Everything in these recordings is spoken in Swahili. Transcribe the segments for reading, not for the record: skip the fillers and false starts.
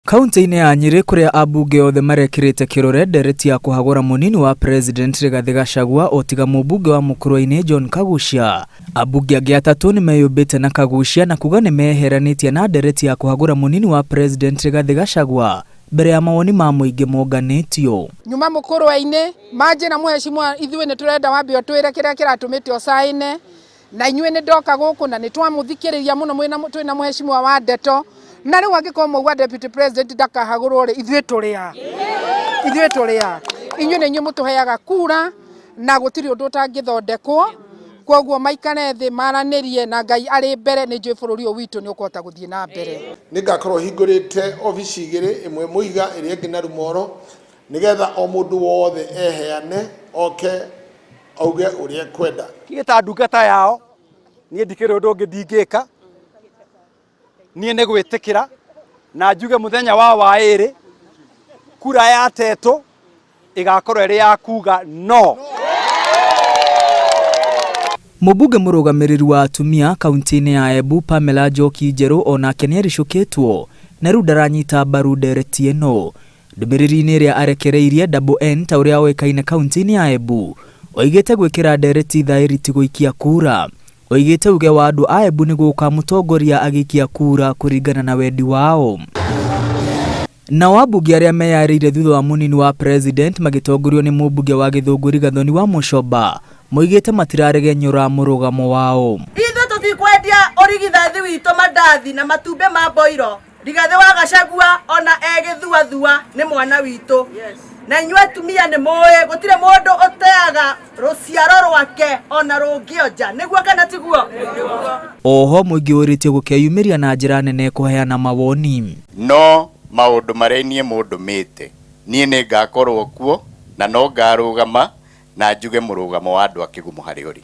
Kaunti-inĩ ya Nyeri kuria abunge othe marekirite kirore ndereti ya kuhagura munini wa president Rigathi Gachagua otiga mubunge wa Mukurweini John Kagucia. Abunge angi atatu ni meyumbite na Kagucia na kuga ni meheranitie na ndereti ya kuhagura munini wa president Rigathi Gachagua mbere ya mawoni ma muingi monganitio. Nyuma Mukurweini maje na muheshimiwa ithuĩ ni turenda wambe otwire kiria kiratumite osaine na inyuĩ ni ndoka guku na ni twamuthikiriria muno twina muheshimiwa wa ndeto. Na riu angiko mugwa deputy president ndakahagurwo ri ithuĩ turia inyuĩ ni inyuĩ mutuheaga kura na gutiri undu utangithondekwo koguo maikane thi maranirie na Ngai ari mbere ni njui bururi uyu witu ni ukota guthie na mbere. Ningakorwo hingurite ofici igiri imwe muiga iri ingi na Rumoro nigetha o mundu wothe eheane oke auge uria kwenda kigita ndungata yao nie ndikire undu ungi ndingika nie ne gwitikira na njuge muthenya wa wairi kura ya teto igakorwo iri ya kuga no. Mubunge murugamiriri wa atumia kaunti-inĩ ya Embu Pamela Njoki Njeru onake ni aricukitwo na riu ndaranyita mbaru ndereti ĩno. Ndũmĩrĩri-inĩ ĩrĩa arekereirie Double N ta ũrĩa oĩkaine kaunti-inĩ ya Embu oigĩte gwĩkĩra ndereti thaĩri ti gũikia kura. Oigĩte uge wa andũ a Embu nĩ gũka mũtongoria agĩikia kura kũringana na wendi wao. Na wabunge arĩa meyarĩire thutha wa munini wa president magĩtongorio nĩ mũmbunge wa Gĩthũngũri Gathoni wa Mũcomba moigĩte matiraregenyũra mũrũgamo wao. Ithuĩ tũtikwendia ũrigithathi witũ mandathi na matumbĩ ma boiro. Rigathi wa Gachagua ona egĩthuathua nĩ mwana witũ. Na inyuĩ atumia nĩ mũĩ gũtirĩ mũndũ ũteaga rũciaro rwake ona rũngĩonja nĩguo kana tiguo. Oho mũingĩ ũrĩtio gũkeyumĩria na njĩra nene kũheana mawoni. No maũndũ marĩa niĩ mũndũmĩte niĩ nĩ ngakorwo kuo na no ngarũgama na njuge mũrũgamo wa andũ a kĩgumo harĩ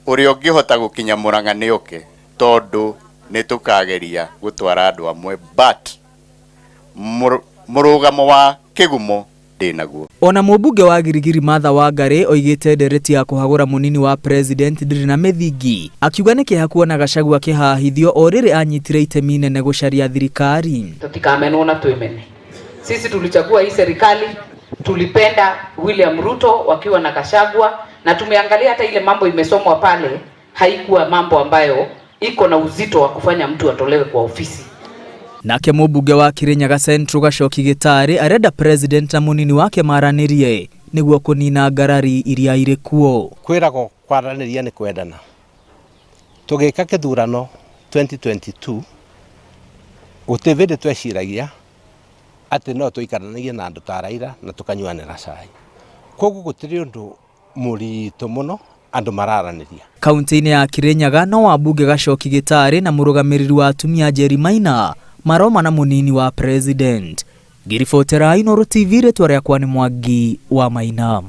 ũrĩa ũngĩhota gũkinya Mũrang'a nĩ oke tondũ nĩ tũkageria gũtwara andũ amwe but mũrũgamo wa kĩgumo ndĩnaguo. Ona mũmbunge wa Girigiri Martha Wangari oigĩte ndereti ya kuhagura munini wa president ndĩrĩ na mĩthingi akiuga nĩ kĩeha kuona Gachagua kĩhahithio o rĩrĩ anyitire itemi inene gũcaria thirikari. Tutikamenwo na twemene. Sisi tulichagua hii serikali, tulipenda William Ruto wakiwa na Gachagua na tumeangalia hata ile mambo imesomwa pale haikuwa mambo ambayo iko na uzito wa kufanya mtu atolewe kwa ofisi. Nake mũmbunge wa Kirinyaga Central Gacoki Gĩtarĩ arenda president na munini wake maranirie nĩguo kũnina ngarari iria irĩ kuo. Kwĩragwo kwaranĩria nĩ kwendana. Tũgĩka kĩthurano 2022 gũtĩvĩndĩ tweciragia atĩ no tũikaranagie na andũ ta Raila na tũkanyuanĩra cai. Koguo gũtirĩ ũndũ mũritũ mũno andũ mararanĩria. Kaunti-inĩ ya Kirinyaga no wabunge Gacoki Gĩtarĩ na mũrũgamĩrĩri wa atumia Njeri Maina maroma na munini wa president. Ngiribotera Inooro TV rĩtwa rĩakwa nĩ Mwangi wa Maina.